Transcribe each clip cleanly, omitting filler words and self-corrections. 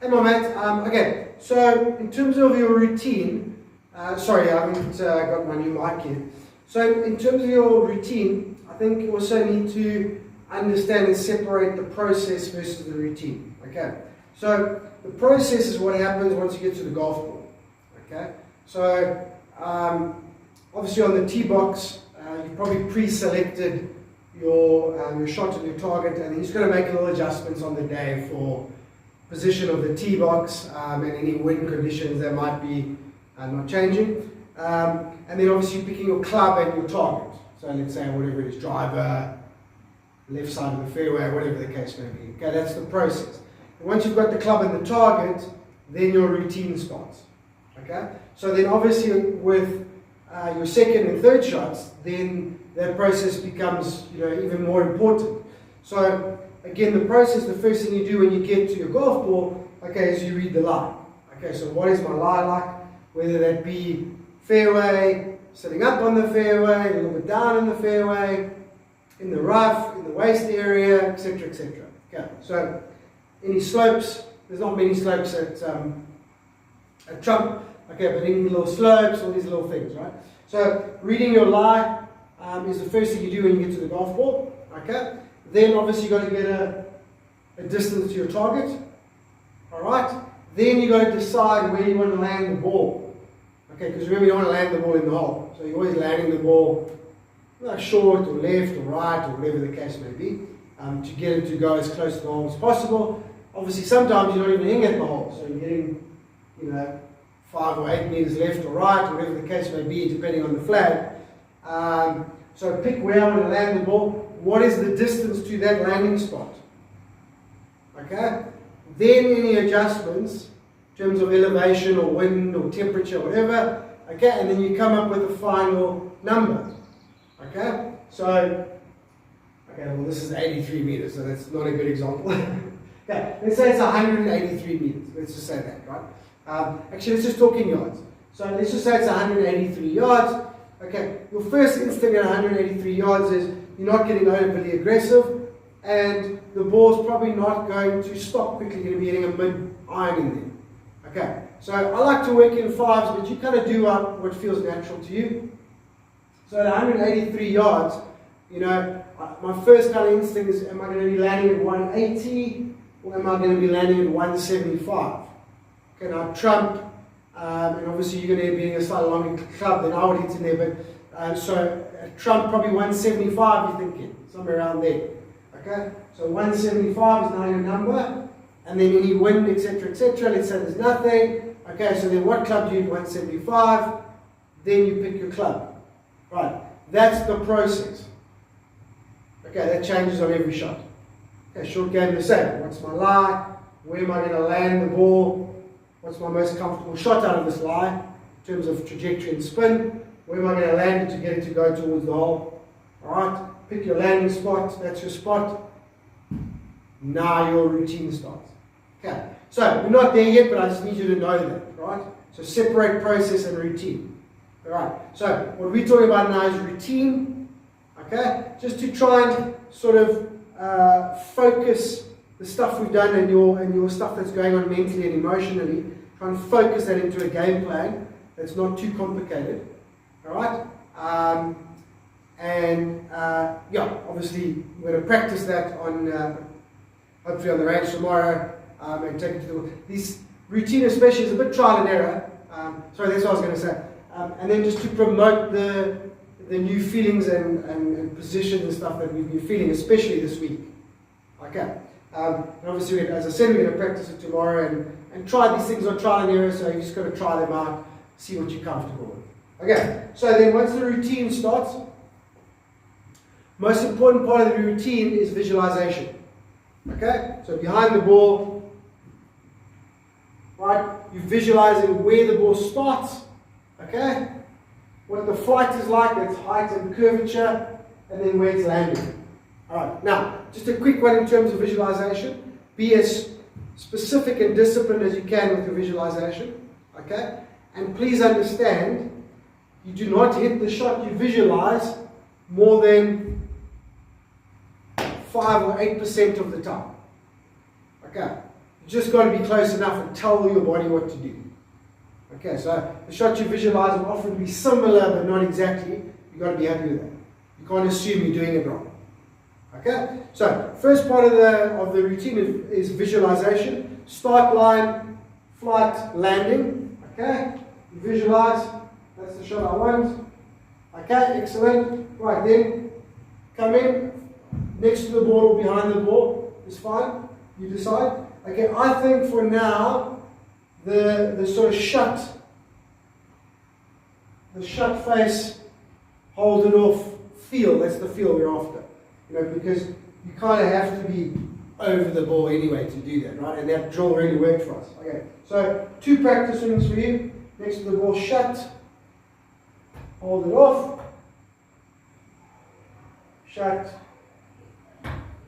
Hey, my mate. Okay, so in terms of your routine, sorry, I haven't got my new mic here. So in terms of your routine, I think you also need to understand and separate the process versus the routine. Okay, so the process is what happens once you get to the golf ball. Okay, so obviously on the tee box, you've probably pre-selected your shot and your target, and you're just going to make little adjustments on the day for position of the tee box and any wind conditions that might be not changing. And then obviously picking your club and your target. So let's say whatever it is, driver, left side of the fairway, whatever the case may be. Okay, that's the process. And once you've got the club and the target, then your routine starts. Okay, so then obviously with your second and third shots, then that process becomes even more important. So again, the process, the first thing you do when you get to your golf ball, okay, is you read the lie. Okay, so what is my lie like? Whether that be fairway, sitting up on the fairway, a little bit down in the fairway, in the rough, in the waist area, etc., etc. Okay, so any slopes, there's not many slopes at Trump, okay, but any little slopes, all these little things, right? So reading your lie is the first thing you do when you get to the golf ball, okay? Then obviously you've got to get a distance to your target, all right? Then you've got to decide where you want to land the ball, okay? Because remember, you don't want to land the ball in the hole. So you're always landing the ball short or left or right or whatever the case may be to get it to go as close to the hole as possible. Obviously, sometimes you're not even hitting at the hole, so you're getting, 5 or 8 meters left or right, whatever the case may be, depending on the flag. So pick where I want to land the ball. What is the distance to that landing spot? Okay? Then any adjustments in terms of elevation or wind or temperature, whatever. Okay? And then you come up with a final number. Okay? So, okay, well this is 83 meters, so that's not a good example. Okay, let's say it's 183 meters. Let's just say that, right? Actually, let's just talk in yards. So let's just say it's 183 yards. Okay, your first instinct at 183 yards is you're not getting overly aggressive, and the ball's probably not going to stop quickly. You're going to be hitting a mid-iron in there. Okay, so I like to work in fives, but you kind of do what feels natural to you. So at 183 yards, my first kind of instinct is, am I going to be landing at 180 or am I going to be landing at 175? Okay, now Trump, and obviously you're going to be hitting a slightly longer club than I would hit in there, but so at Trump probably 175 you're thinking, somewhere around there. Okay, so 175 is now your number, and then any wind, etc., etc. Let's say there's nothing. Okay, so then what club do you hit? 175. Then you pick your club. Right, that's the process. Okay, that changes on every shot. Okay, short game the same. What's my lie? Where am I going to land the ball? What's my most comfortable shot out of this lie in terms of trajectory and spin? Where am I going to land it to get it to go towards the hole? Alright, pick your landing spot, that's your spot. Now your routine starts. Okay, so we're not there yet, but I just need you to know that, right? So separate process and routine. Alright, so what we're talking about now is routine, okay? Just to try and sort of focus the stuff we've done and your stuff that's going on mentally and emotionally, try and focus that into a game plan that's not too complicated. Alright? Obviously we're going to practice that on hopefully on the range tomorrow and take it to the this routine especially is a bit trial and error. Sorry, that's what I was going to say. And then just to promote the new feelings and positions and stuff that we've been feeling, especially this week. Okay. And obviously, as I said, we're going to practice it tomorrow and try these things on trial and error, so you just got to try them out, see what you're comfortable with. Okay, so then once the routine starts, most important part of the routine is visualization. Okay, so behind the ball, right, you're visualizing where the ball starts, okay, what the flight is like, its height and curvature, and then where it's landing. Alright, now, just a quick one in terms of visualization. Be as specific and disciplined as you can with your visualization. Okay? And please understand, you do not hit the shot you visualize more than 5 or 8% of the time. Okay? You just got to be close enough and tell your body what to do. Okay, so the shots you visualize will often be similar but not exactly. You've got to be happy with that. You can't assume you're doing it wrong. Okay, so first part of the routine is visualization. Start line, flight, landing. Okay, you visualize, that's the shot I want. Okay, excellent. Right, then come in, next to the ball or behind the ball is fine. You decide. Okay, I think for now, the sort of shut face, hold it off feel, that's the feel we're after. Because you kind of have to be over the ball anyway to do that, right? And that drill really worked for us. Okay, so 2 practice swings for you. Next to the ball, shut, hold it off, shut,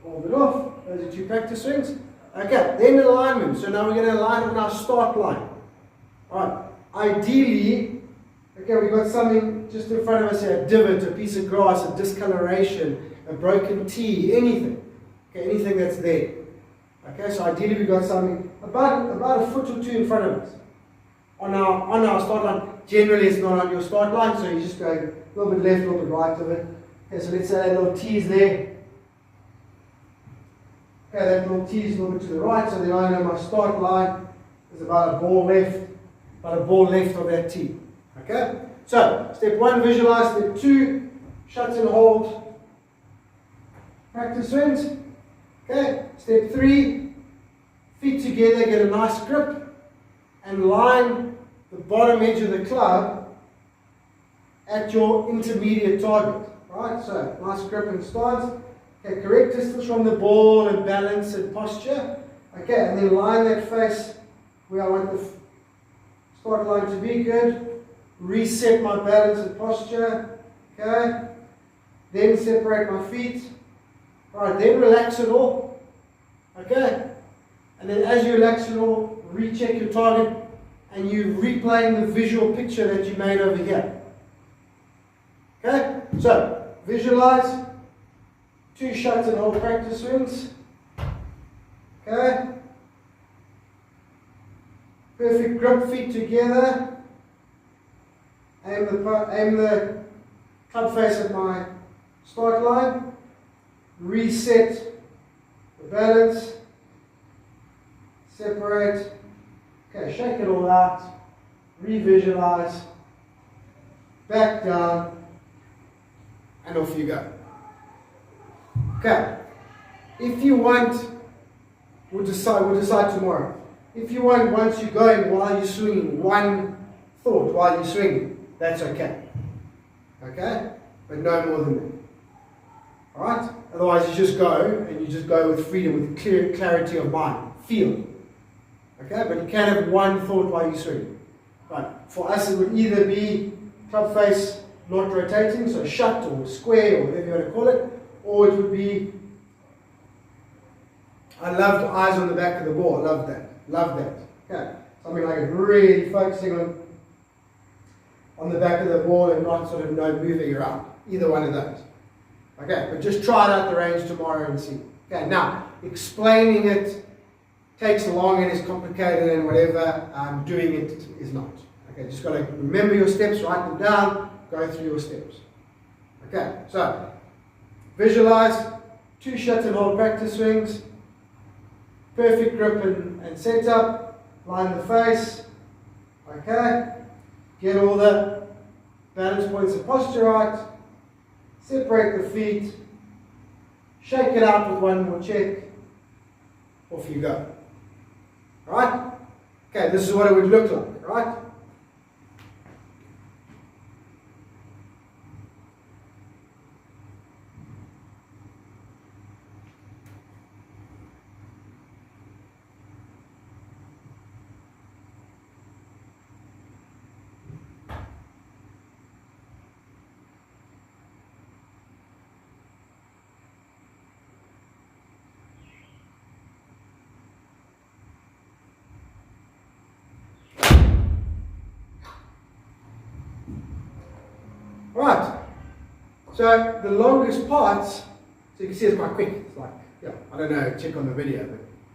hold it off. Those are 2 practice swings. Okay, then alignment. So now we're going to align on our start line. Alright, ideally, okay, we've got something just in front of us here, a divot, a piece of grass, a discoloration, a broken tee, anything. Okay, anything that's there. Okay, so ideally we've got something about a foot or 2 in front of us. On our start line. Generally it's not on your start line, so you just go a little bit left, a little bit right of it. Okay, so let's say that little tee is there. Okay, that little tee is a little bit to the right, so then I know my start line is about a ball left of that tee. Okay? So, step 1, visualize. Step 2, shut and hold. Practice swings. Okay? Step 3, feet together, get a nice grip, and line the bottom edge of the club at your intermediate target. Right? So, nice grip and stance. Okay, correct distance from the ball and balance and posture. Okay, and then line that face where I want the start line to be. Good. Reset my balance and posture. Okay. Then separate my feet. Alright, then relax it all. Okay. And then as you relax it all, recheck your target and you're replaying the visual picture that you made over here. Okay? So, visualize. 2 shots and hold practice swings. Okay. Perfect grip, feet together. Aim the club face at my start line. Reset the balance. Separate. Okay, shake it all out. Revisualize. Back down. And off you go. Okay, if you want, we'll decide tomorrow. If you want, once you're going, while you're swinging, one thought while you're swinging, that's okay. Okay? But no more than that. Alright? Otherwise you just go, and you just go with freedom, with clear clarity of mind. Feel. Okay? But you can have one thought while you're swinging. Right. For us it would either be club face not rotating, so shut or square or whatever you want to call it, or it would be, I loved eyes on the back of the ball. I love that. Love that. Okay. Something like really focusing on the back of the ball and not sort of moving around. Either one of those. Okay, but just try it out the range tomorrow and see. Okay, now, explaining it takes long and is complicated and whatever. Doing it is not. Okay, just got to remember your steps, write them down, go through your steps. Okay, so visualize, 2 shots and hold practice swings, perfect grip and setup, line the face, okay, get all the balance points and posture right, separate the feet, shake it out with one more check, off you go. Alright? Okay, this is what it would look like, right? Right, so the longest parts, so you can see it's quite quick. It's like, yeah, I don't know, check on the video,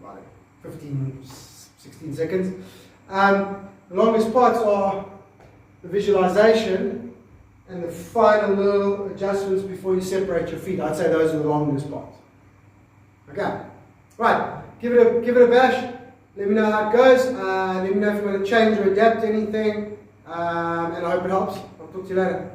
but like 15, 16 seconds. The longest parts are the visualization and the final little adjustments before you separate your feet. I'd say those are the longest parts. Okay, right, give it a bash. Let me know how it goes. Let me know if you want to change or adapt anything. And I hope it helps. I'll talk to you later.